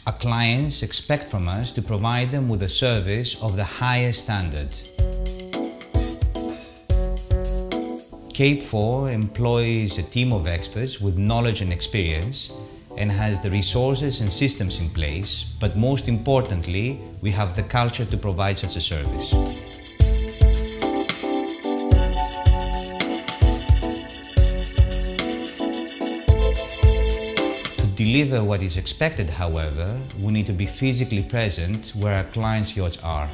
Our clients expect from us to provide them with a service of the highest standard. Cape4 employs a team of experts with knowledge and experience and has the resources and systems in place, but most importantly, we have the culture to provide such a service. To deliver what is expected, however, we need to be physically present where our clients' yachts are.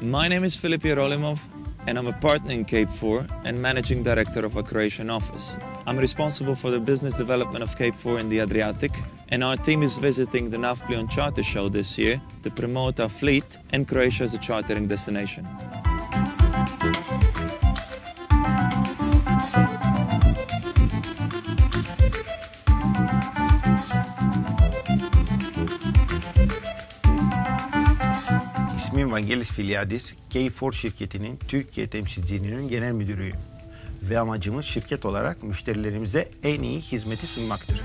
My name is Filip Jerolimov and I'm a partner in Cape4 and managing director of our Croatian office. I'm responsible for the business development of Cape4 in the Adriatic, and our team is visiting the Navplion Charter Show this year to promote our fleet and Croatia as a chartering destination. İsmim Vangelis Filiadis, Cape4 şirketinin Türkiye temsilciliğinin genel müdürüyüm. Ve amacımız şirket olarak müşterilerimize en iyi hizmeti sunmaktır.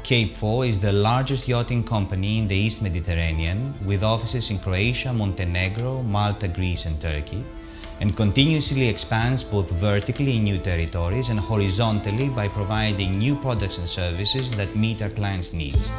Cape4 is the largest yachting company in the East Mediterranean, with offices in Croatia, Montenegro, Malta, Greece and Turkey, and continuously expands both vertically in new territories and horizontally by providing new products and services that meet our clients' needs.